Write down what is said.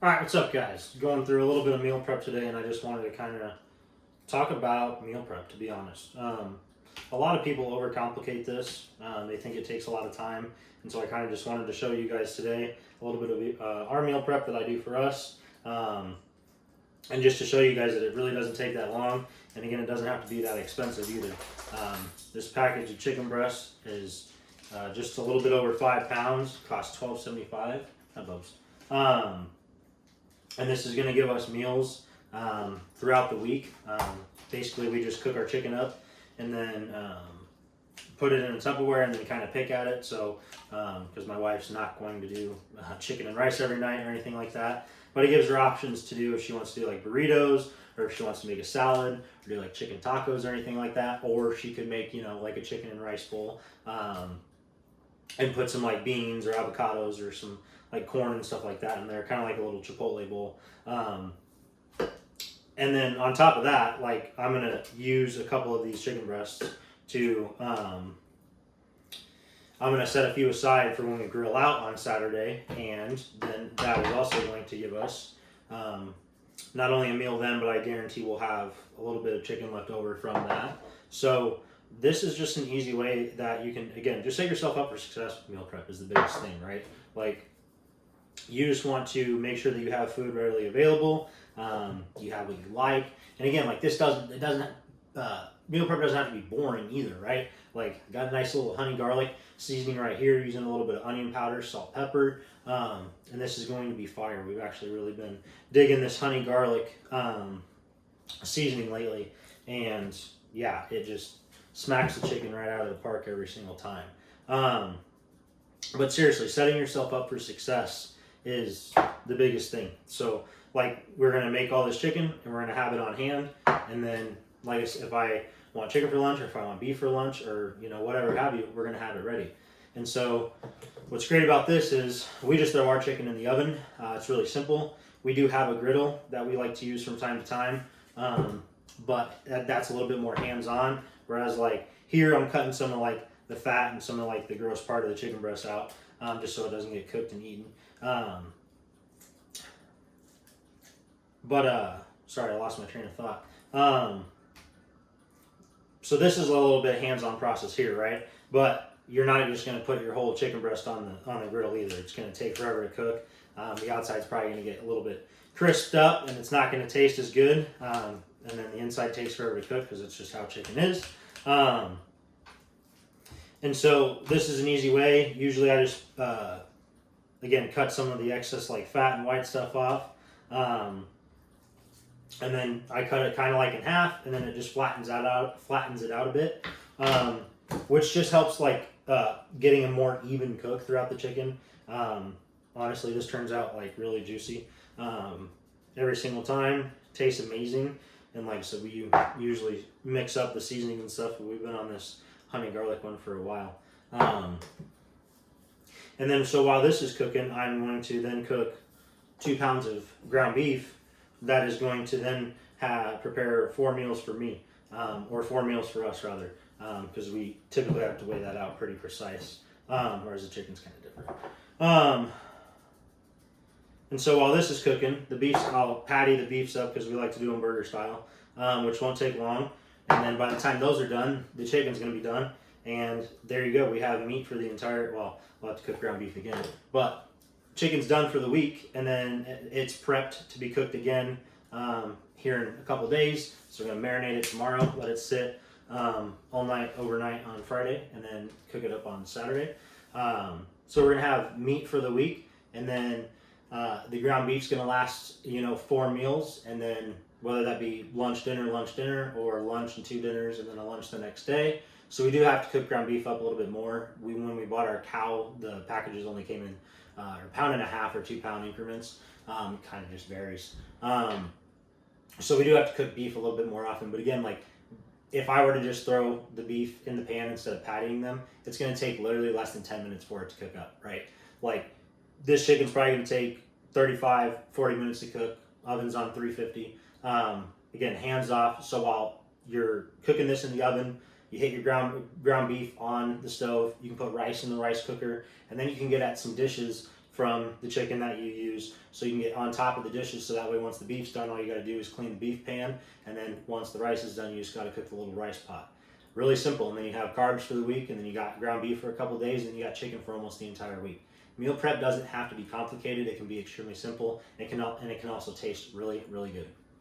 Alright, what's up guys? Going through a little bit of meal prep today, and I just wanted to kind of talk about meal prep, to be honest. A lot of people overcomplicate this. They think it takes a lot of time, and so I kind of just wanted to show you guys today a little bit of our meal prep that I do for us. And just to show you guys that it really doesn't take that long, and again, it doesn't have to be that expensive either. This package of chicken breast is just a little bit over 5 pounds, costs $12.75. Hi, Bubs. And this is going to give us meals throughout the week. Basically, we just cook our chicken up and then put it in a Tupperware and then kind of pick at it. So, because my wife's not going to do chicken and rice every night or anything like that, but it gives her options to do if she wants to do like burritos, or if she wants to make a salad, or do like chicken tacos or anything like that, or she could make, like a chicken and rice bowl and put some like beans or avocados or some like corn and stuff like that in there, kind of like a little Chipotle bowl. And then on top of that, like I'm gonna use a couple of these chicken breasts to, I'm gonna set a few aside for when we grill out on Saturday, and then that is also going to give us not only a meal then, but I guarantee we'll have a little bit of chicken left over from that. So this is just an easy way that you can, again, just set yourself up for success with meal prep is the biggest thing, right? Like, you just want to make sure that you have food readily available. You have what you like, and again, like meal prep doesn't have to be boring either, right? Like, got a nice little honey garlic seasoning right here, using a little bit of onion powder, salt, pepper, and this is going to be fire. We've actually really been digging this honey garlic seasoning lately, and yeah, it just smacks the chicken right out of the park every single time. But seriously, setting yourself up for success is the biggest thing. So, like, we're gonna make all this chicken and we're gonna have it on hand, and then, like, if I want chicken for lunch, or if I want beef for lunch, or whatever have you, we're gonna have it ready. And so, what's great about this is we just throw our chicken in the oven. It's really simple. We do have a griddle that we like to use from time to time, but that's a little bit more hands-on. Whereas, like, here I'm cutting some of like the fat and some of like the gross part of the chicken breast out, just so it doesn't get cooked and eaten. Sorry, I lost my train of thought. So this is a little bit hands-on process here, right? But you're not just going to put your whole chicken breast on the griddle either. It's going to take forever to cook. The outside's probably going to get a little bit crisped up, and it's not going to taste as good. And then the inside takes forever to cook because it's just how chicken is. And so this is an easy way. Usually I just, again, cut some of the excess like fat and white stuff off. And then I cut it kind of like in half, and then it just flattens it out a bit, which just helps like getting a more even cook throughout the chicken. Honestly, this turns out like really juicy every single time. Tastes amazing, and like I said, we usually mix up the seasoning and stuff. But we've been on this honey garlic one for a while. And then so while this is cooking, I'm going to then cook 2 pounds of ground beef. That is going to then prepare 4 meals for me, or 4 meals for us rather, because we typically have to weigh that out pretty precise, whereas the chicken's kind of different. And so while this is cooking, I'll patty the beefs up because we like to do them burger style, which won't take long. And then by the time those are done, the chicken's going to be done. And there you go. We have meat for the entire, well, we'll have to cook ground beef again. But chicken's done for the week, and then it's prepped to be cooked again here in a couple days. So we're going to marinate it tomorrow, let it sit overnight on Friday, and then cook it up on Saturday. So we're going to have meat for the week, and then the ground beef's going to last, 4 meals, and then whether that be lunch, dinner, or lunch and 2 dinners, and then a lunch the next day. So we do have to cook ground beef up a little bit more. When we bought our cow, the packages only came in a 1.5 pound or 2 pound increments. Kind of just varies. So we do have to cook beef a little bit more often. But again, like, if I were to just throw the beef in the pan instead of pattying them, it's going to take literally less than 10 minutes for it to cook up, right? Like, this chicken's probably going to take 35, 40 minutes to cook. Oven's on 350. Again, hands off. So while you're cooking this in the oven, you hit your ground beef on the stove. You can put rice in the rice cooker, and then you can get at some dishes from the chicken that you use, so you can get on top of the dishes, so that way once the beef's done, all you got to do is clean the beef pan, and then once the rice is done, you just got to cook the little rice pot. Really simple. And then you have carbs for the week, and then you got ground beef for a couple of days, and then you got chicken for almost the entire week. Meal prep doesn't have to be complicated. It can be extremely simple. It can also taste really, really good.